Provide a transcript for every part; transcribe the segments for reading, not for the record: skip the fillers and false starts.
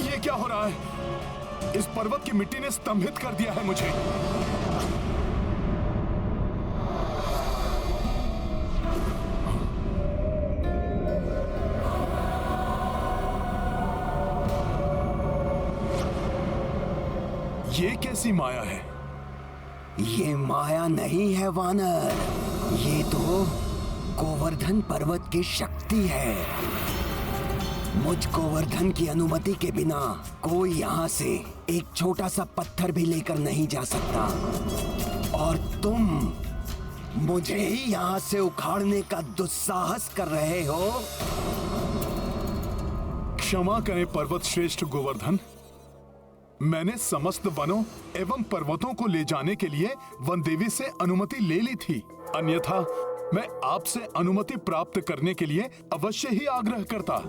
ये क्या हो रहा है? इस पर्वत की मिट्टी ने स्तंभित कर दिया है मुझे। ये कैसी माया है? ये माया नहीं है वानर, ये तो गोवर्धन पर्वत की शक्ति है। मुझ गोवर्धन की अनुमति के बिना कोई यहाँ से एक छोटा सा पत्थर भी लेकर नहीं जा सकता, और तुम मुझे ही यहाँ से उखाड़ने का दुस्साहस कर रहे हो। क्षमा करें पर्वत श्रेष्ठ गोवर्धन, मैंने समस्त वनों एवं पर्वतों को ले जाने के लिए वन देवी से अनुमति ले ली थी, अन्यथा मैं आपसे अनुमति प्राप्त करने के लिए अवश्य ही आग्रह करता।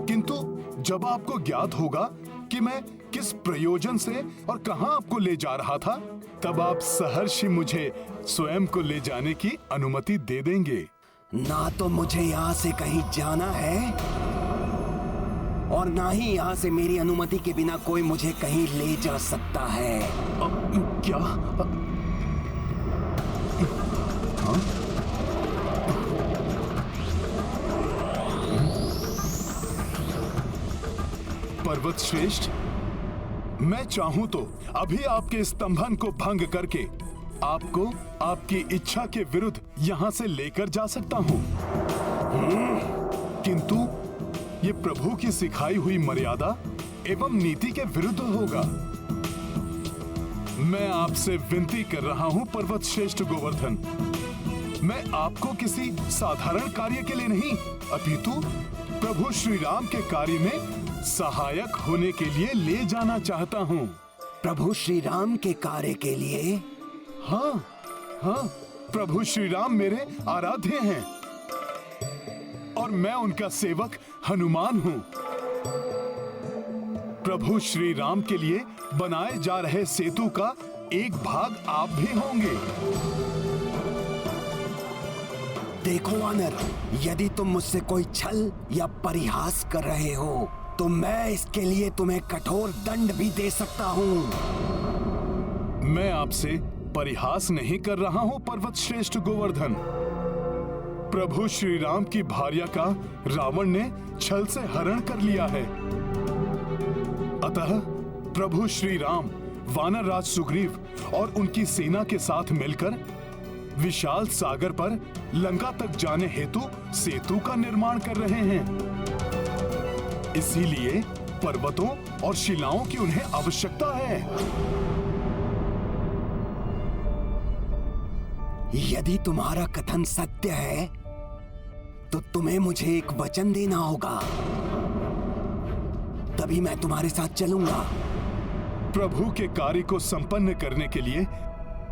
किंतु जब आपको ज्ञात होगा कि मैं किस प्रयोजन से और कहां आपको ले जा रहा था, तब आप सहर्ष मुझे स्वयं को ले जाने की अनुमति दे देंगे। ना तो मुझे यहाँ से कहीं जाना है और ना ही यहाँ से मेरी अनुमति के बिना कोई मुझे कहीं ले जा सकता है। क्या? पर्वत श्रेष्ठ, मैं चाहूं तो अभी आपके स्तंभन को भंग करके आपको आपकी इच्छा के विरुद्ध यहां से लेकर जा सकता हूं, किंतु ये प्रभु की सिखाई हुई मर्यादा एवं नीति के विरुद्ध होगा। मैं आपसे विनती कर रहा हूं पर्वत श्रेष्ठ गोवर्धन, मैं आपको किसी साधारण कार्य के लिए नहीं, अपितु प्रभु श्री राम के कार्य में सहायक होने के लिए ले जाना चाहता हूं। प्रभु श्री राम के कार्य के लिए? हाँ हाँ, प्रभु श्री राम मेरे आराध्य हैं और मैं उनका सेवक हनुमान हूं। प्रभु श्री राम के लिए बनाए जा रहे सेतु का एक भाग आप भी होंगे। देखो वानर, यदि तुम मुझसे कोई छल या परिहास कर रहे हो तो मैं इसके लिए तुम्हें कठोर दंड भी दे सकता हूं। मैं आपसे परिहास नहीं कर रहा हूं पर्वत श्रेष्ठ गोवर्धन। प्रभु श्री राम की भार्या का रावण ने छल से हरण कर लिया है, अतः प्रभु श्री राम वानर राज सुग्रीव और उनकी सेना के साथ मिलकर विशाल सागर पर लंका तक जाने हेतु सेतु का निर्माण कर रहे हैं। इसीलिए पर्वतों और शिलाओं की उन्हें आवश्यकता है। यदि तुम्हारा कथन सत्य है तो तुम्हें मुझे एक वचन देना होगा, तभी मैं तुम्हारे साथ चलूंगा। प्रभु के कार्य को संपन्न करने के लिए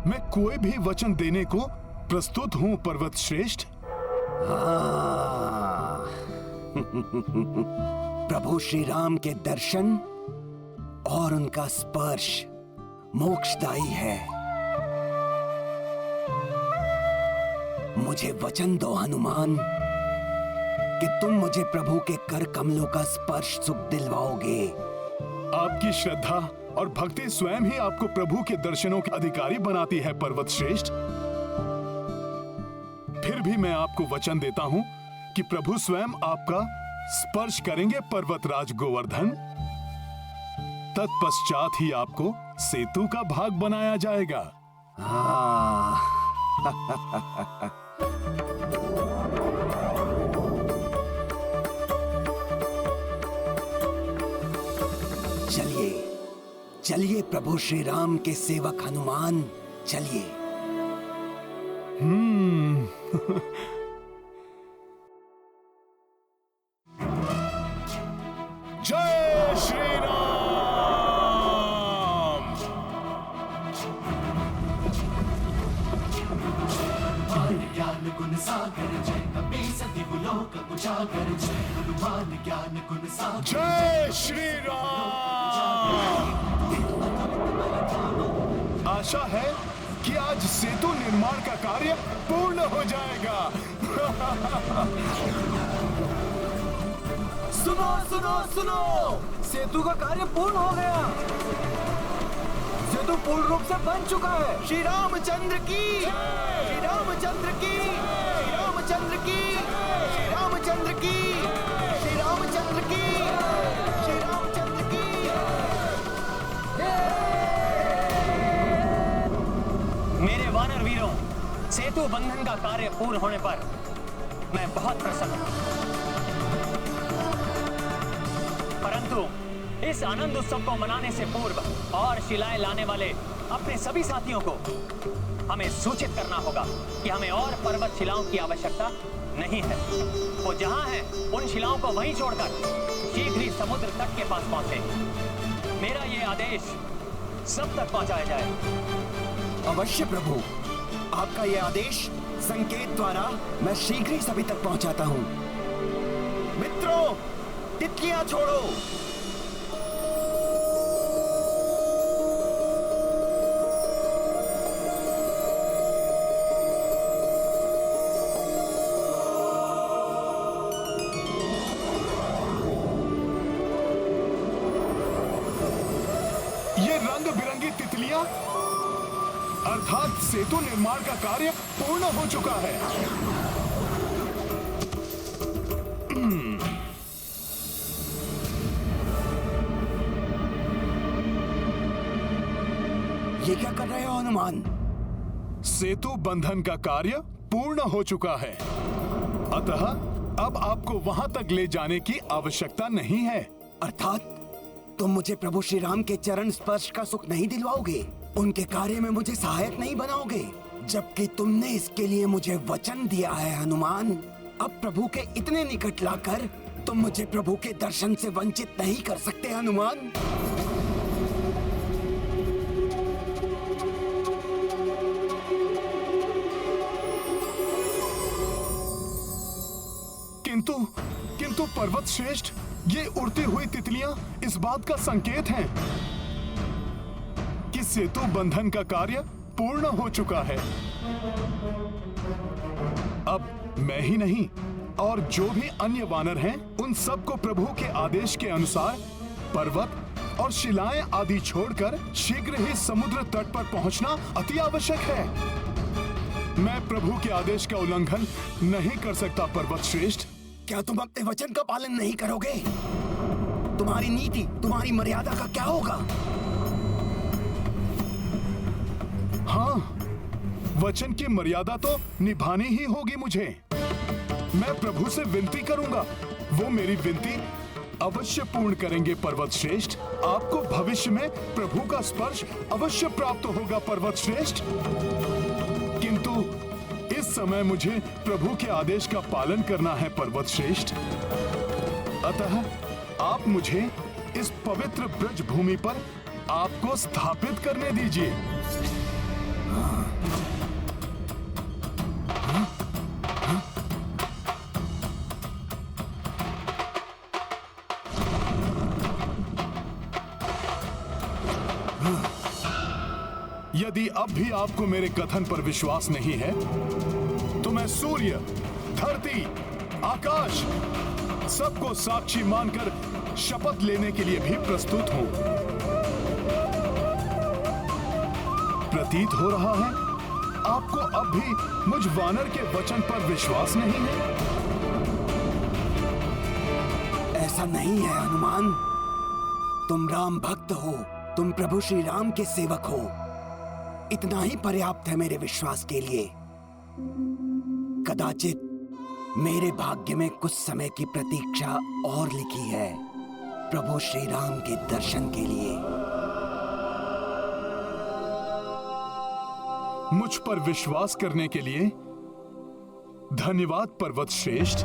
मैं कोई भी वचन देने को प्रस्तुत हूं पर्वत श्रेष्ठ। प्रभु श्री राम के दर्शन और उनका स्पर्श मोक्षदायी है। मुझे वचन दो हनुमान कि तुम मुझे प्रभु के कर कमलों का स्पर्श सुख दिलवाओगे। आपकी श्रद्धा और भक्ति स्वयं ही आपको प्रभु के दर्शनों के अधिकारी बनाती है पर्वत श्रेष्ठ। फिर भी मैं आपको वचन देता हूं कि प्रभु स्वयं आपका स्पर्श करेंगे पर्वतराज गोवर्धन। तत्पश्चात ही आपको सेतु का भाग बनाया जाएगा। चलिए चलिए प्रभु श्री राम के सेवक हनुमान, चलिए। जय श्री राम। ज्ञान गुण सागर जय कपी सती लोक उजागर जय हनुमान ज्ञान गुण सागर। जय श्री राम। आशा है कि आज सेतु निर्माण का कार्य पूर्ण हो जाएगा। सुनो सुनो सुनो, सेतु का कार्य पूर्ण हो गया। सेतु पूर्ण रूप से बन चुका है। श्री रामचंद्र की, श्री रामचंद्र की, श्री रामचंद्र की, श्री रामचंद्र की, श्री रामचंद्र की, श्री रामचंद्र की। मेरे वानर वीरों, सेतु बंधन का कार्य पूर्ण होने पर मैं बहुत प्रसन्न हूं। परंतु इस आनंद उत्सव को मनाने से पूर्व और शिलाएं लाने वाले अपने सभी साथियों को हमें सूचित करना होगा कि हमें और पर्वत शिलाओं की आवश्यकता नहीं है। वो जहां हैं, उन शिलाओं को वहीं छोड़कर शीघ्र ही समुद्र तट के पास पहुंचे। मेरा ये आदेश सब तक पहुंचाया जाए। अवश्य प्रभु, आपका यह आदेश संकेत द्वारा मैं शीघ्र ही सभी तक पहुंचाता हूं। मित्रों, तितलियां छोड़ो। ये रंग बिरंगी तितलियां, अर्थात सेतु निर्माण का कार्य पूर्ण हो चुका है। ये क्या कर रहे हो हनुमान? सेतु बंधन का कार्य पूर्ण हो चुका है, अतः अब आपको वहां तक ले जाने की आवश्यकता नहीं है। अर्थात तुम मुझे प्रभु श्री राम के चरण स्पर्श का सुख नहीं दिलवाओगे, उनके कार्य में मुझे सहायक नहीं बनाओगे, जबकि तुमने इसके लिए मुझे वचन दिया है हनुमान। अब प्रभु के इतने निकट लाकर तुम मुझे प्रभु के दर्शन से वंचित नहीं कर सकते हनुमान। किंतु पर्वत श्रेष्ठ, ये उड़ती हुई तितलियां इस बात का संकेत हैं कि सेतु बंधन का कार्य पूर्ण हो चुका है। अब मैं ही नहीं और जो भी अन्य वानर हैं, उन सबको प्रभु के आदेश के अनुसार पर्वत और शिलाएं आदि छोड़कर शीघ्र ही समुद्र तट पर पहुंचना अति आवश्यक है। मैं प्रभु के आदेश का उल्लंघन नहीं कर सकता पर्वत श्रेष्ठ। क्या तुम अपने वचन का पालन नहीं करोगे? तुम्हारी नीति, तुम्हारी मर्यादा का क्या होगा? हाँ, वचन की मर्यादा तो निभानी ही होगी मुझे। मैं प्रभु से विनती करूंगा, वो मेरी विनती अवश्य पूर्ण करेंगे पर्वत श्रेष्ठ। आपको भविष्य में प्रभु का स्पर्श अवश्य प्राप्त होगा पर्वत श्रेष्ठ। किंतु इस समय मुझे प्रभु के आदेश का पालन करना है पर्वत श्रेष्ठ। अतः आप मुझे इस पवित्र ब्रज भूमि पर आपको स्थापित करने दीजिए। यदि अब भी आपको मेरे कथन पर विश्वास नहीं है, तो मैं सूर्य, धरती, आकाश सबको साक्षी मानकर शपथ लेने के लिए भी प्रस्तुत हूं। प्रतीत हो रहा है आपको अब भी मुझ वानर के वचन पर विश्वास नहीं है। ऐसा नहीं है हनुमान, तुम राम भक्त हो, तुम प्रभु श्री राम के सेवक हो, इतना ही पर्याप्त है मेरे विश्वास के लिए। कदाचित मेरे भाग्य में कुछ समय की प्रतीक्षा और लिखी है प्रभु श्री राम के दर्शन के लिए। मुझ पर विश्वास करने के लिए धन्यवाद पर्वत श्रेष्ठ।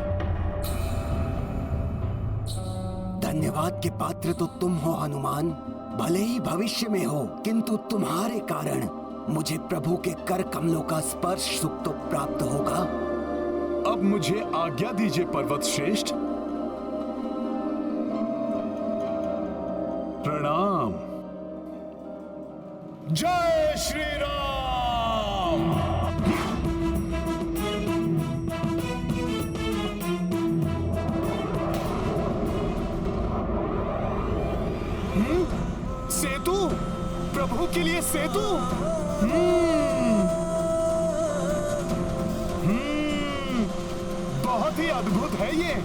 धन्यवाद के पात्र तो तुम हो हनुमान, भले ही भविष्य में हो, किंतु तुम्हारे कारण मुझे प्रभु के कर कमलों का स्पर्श सुख तो प्राप्त होगा। अब मुझे आज्ञा दीजिए पर्वत श्रेष्ठ। प्रणाम। जय श्री राम। प्रभु के लिए सेतु। बहुत ही अद्भुत है ये।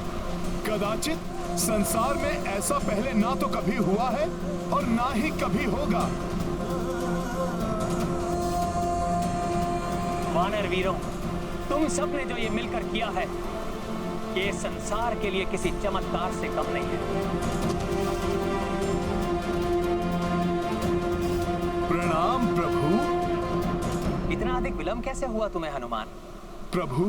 कदाचित संसार में ऐसा पहले ना तो कभी हुआ है और ना ही कभी होगा। वानर वीरों, तुम सब ने जो ये मिलकर किया है, ये संसार के लिए किसी चमत्कार से कम नहीं है। प्रणाम प्रभु। इतना अधिक विलंब कैसे हुआ तुम्हें हनुमान? प्रभु,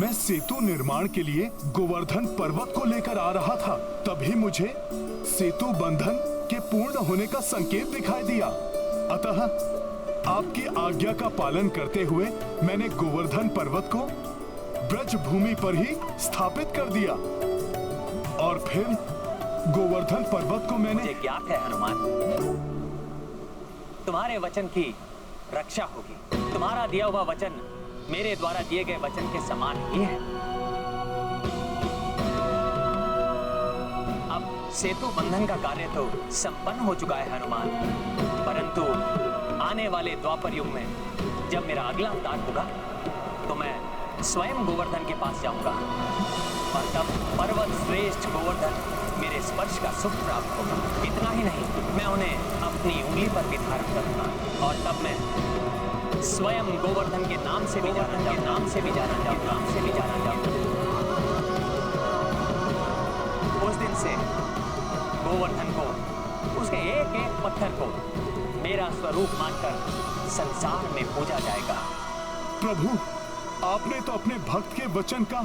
मैं सेतु निर्माण के लिए गोवर्धन पर्वत को लेकर आ रहा था। तभी मुझे सेतु बंधन के पूर्ण होने का संकेत दिखाई दिया। अतः आपकी आज्ञा का पालन करते हुए मैंने गोवर्धन पर्वत को ब्रज भूमि पर ही स्थापित कर दिया और फिर गोवर्धन पर्वत को मैंने। मुझे ज्ञात है हनुमान, तुम्हारे वचन की रक्षा होगी। तुम्हारा दिया हुआ वचन मेरे द्वारा दिए गए वचन के समान ही है। अब सेतु बंधन का कार्य तो संपन्न हो चुका है हनुमान, परंतु आने वाले द्वापर युग में जब मेरा अगला अवतार होगा तो मैं स्वयं गोवर्धन के पास जाऊंगा और तब पर्वत श्रेष्ठ गोवर्धन मेरे स्पर्श का सुख प्राप्त होगा। इतना ही नहीं, मैं उन्हें अपनी उंगली पर भी धारण करूंगा और तब मैं स्वयं गोवर्धन के नाम से भी जाना जाऊंगा। उस दिन से गोवर्धन को, उसके एक एक पत्थर को मेरा स्वरूप मानकर संसार में पूजा जाएगा। प्रभु, आपने तो अपने भक्त के वचन का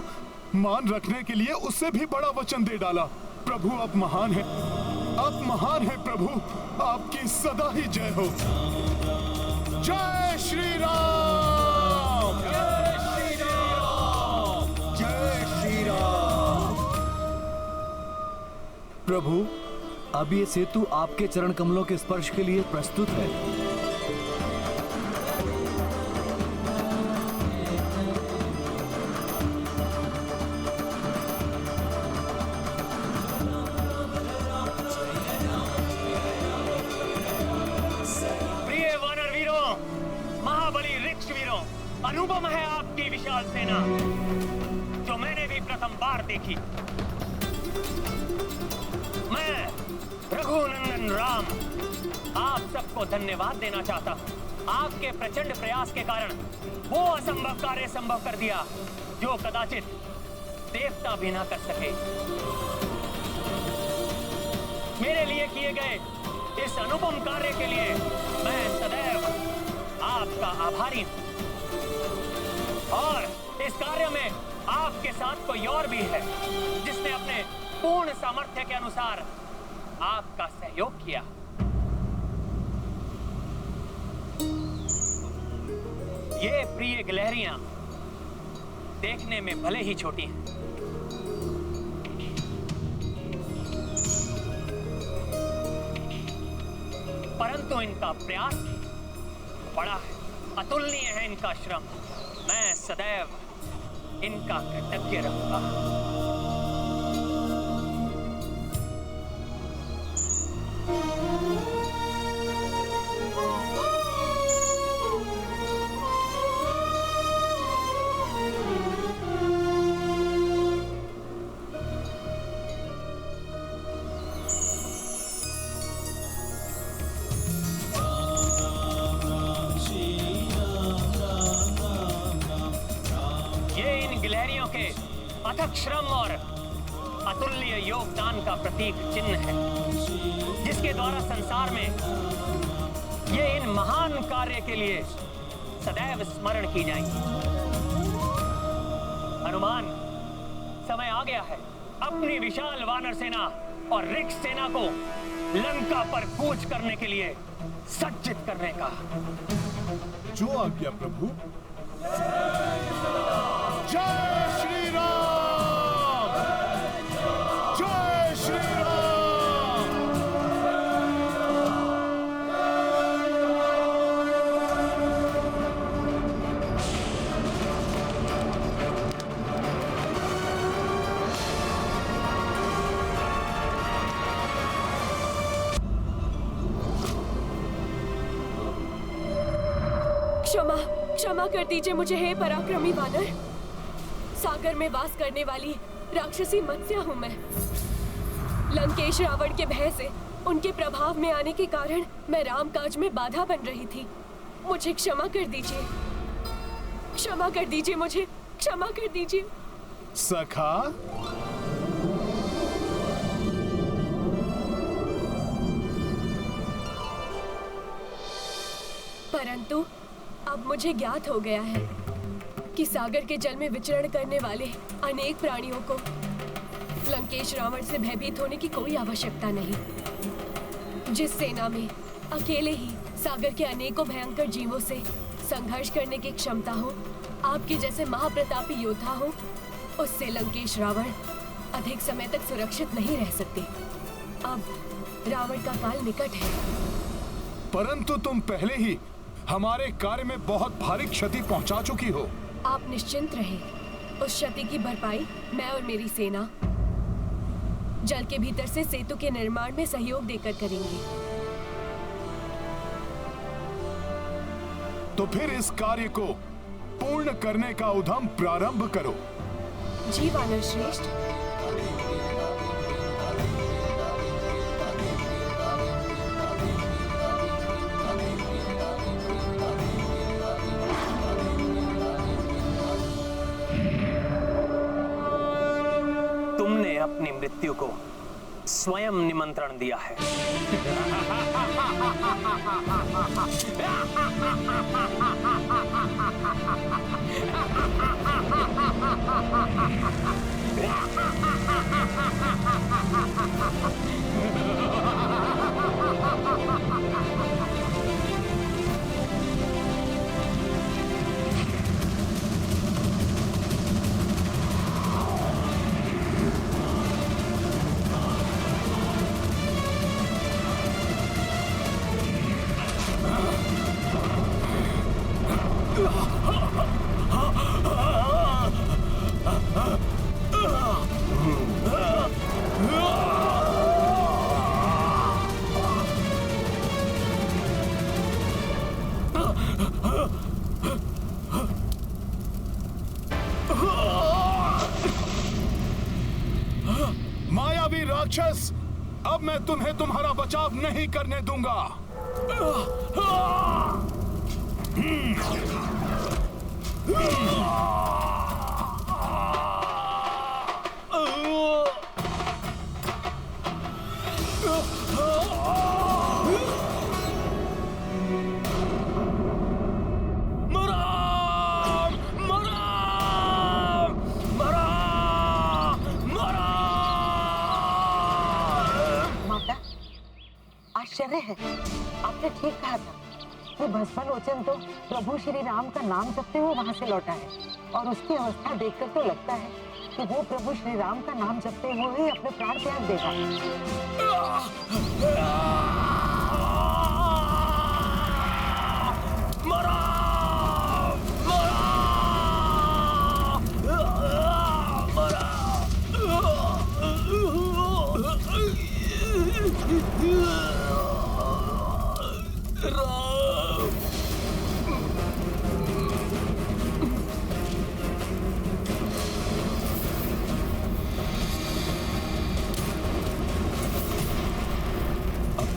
मान रखने के लिए उससे भी बड़ा वचन दे डाला। प्रभु, आप महान हैं, आप महान हैं प्रभु। आपकी सदा ही जय हो। जय श्री राम, जय श्री राम, जय श्री राम। प्रभु, अब ये सेतु आपके चरण कमलों के स्पर्श के लिए प्रस्तुत है। प्रिय वानर वीरों, महाबली वृक्ष वीरों, अनुपम है आपकी विशाल सेना जो मैंने भी प्रथम बार देखी। मैं रघुनंदन राम आप सबको धन्यवाद देना चाहता हूँ। आपके प्रचंड प्रयास के कारण वो असंभव कार्य संभव कर दिया जो कदाचित देवता भी ना कर सके। मेरे लिए किए गए इस अनुपम कार्य के लिए मैं सदैव आपका आभारी हूँ। और इस कार्य में आपके साथ कोई और भी है जिसने अपने पूर्ण सामर्थ्य के अनुसार आपका सहयोग किया। ये प्रिय गिलहरियां देखने में भले ही छोटी हैं, परंतु इनका प्रयास बड़ा है, अतुलनीय है इनका श्रम। मैं सदैव इनका कृतज्ञ रहूंगा। अथक श्रम और अतुल्य योगदान का प्रतीक चिन्ह है जिसके द्वारा संसार में ये इन महान कार्य के लिए सदैव स्मरण की जाएंगी। हनुमान, समय आ गया है अपनी विशाल वानर सेना और ऋक्ष सेना को लंका पर कूच करने के लिए सज्जित करने का। जो आज्ञा प्रभु। जय श्री राम, जय श्री राम। क्षमा क्षमा कर दीजिए मुझे, हे पराक्रमी वानर। सागर में वास करने वाली राक्षसी मत्स्य हूँ मैं। लंकेश रावण के भय से, उनके प्रभाव में आने के कारण मैं रामकाज में बाधा बन रही थी। मुझे क्षमा कर दीजिए, क्षमा कर दीजिए, मुझे क्षमा कर दीजिए। सखा, परंतु अब मुझे ज्ञात हो गया है कि सागर के जल में विचरण करने वाले अनेक प्राणियों को लंकेश रावण से भयभीत होने की कोई आवश्यकता नहीं। जिस सेना में अकेले ही सागर के अनेकों भयंकर जीवों से संघर्ष करने की क्षमता हो, आपके जैसे महाप्रतापी योद्धा हो, उससे लंकेश रावण अधिक समय तक सुरक्षित नहीं रह सकते। अब रावण का काल निकट है। परंतु तुम पहले ही हमारे कार्य में बहुत भारी क्षति पहुंचा चुकी हो। आप निश्चिंत रहें, उस क्षति की भरपाई मैं और मेरी सेना जल के भीतर से सेतु के निर्माण में सहयोग देकर करेंगे। तो फिर इस कार्य को पूर्ण करने का उद्यम प्रारंभ करो। जी वानर श्रेष्ठ। तुमने अपनी मृत्यु को स्वयं निमंत्रण दिया है। मायावी राक्षस, अब मैं तुम्हें तुम्हारा बचाव नहीं करने दूंगा। आश्चर्य है, आपने ठीक कहा था कि भस्मालोचन तो प्रभु श्री राम का नाम जपते हुए वहां से लौटा है, और उसकी अवस्था देखकर तो लगता है कि वो प्रभु श्री राम का नाम जपते हुए ही अपने प्राण त्याग देगा।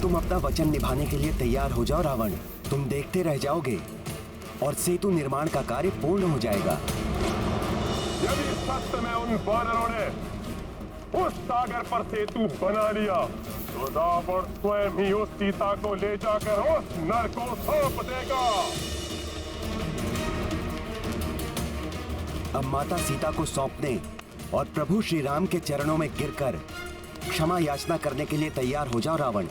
तुम अपना वचन निभाने के लिए तैयार हो जाओ रावण। तुम देखते रह जाओगे और सेतु निर्माण का कार्य पूर्ण हो जाएगा। यदि सत्य में उन वानरों ने उस सागर पर सेतु बना लिया तो रावण स्वयं ही उस सीता को ले जाकर उस नर को सौंप देगा। अब माता सीता को सौंपने और प्रभु श्री राम के चरणों में गिरकर क्षमा याचना करने के लिए तैयार हो जाओ रावण।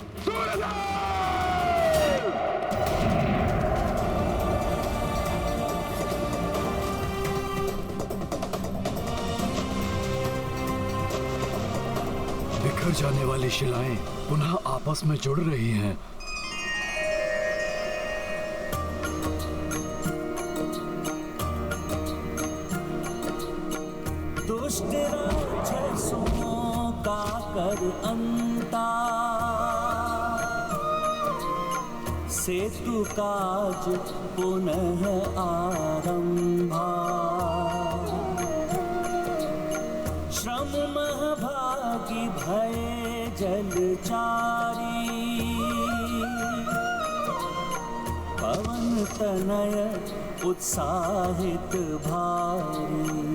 बिखर जाने वाली शिलाएं पुनः आपस में जुड़ रही हैं। दुष्ट राक्षसों का कर अंता, सेतु काज पुनः आरंभा। श्रम महभागी भये जलचारी, पवन तनय उत्साहित भारी।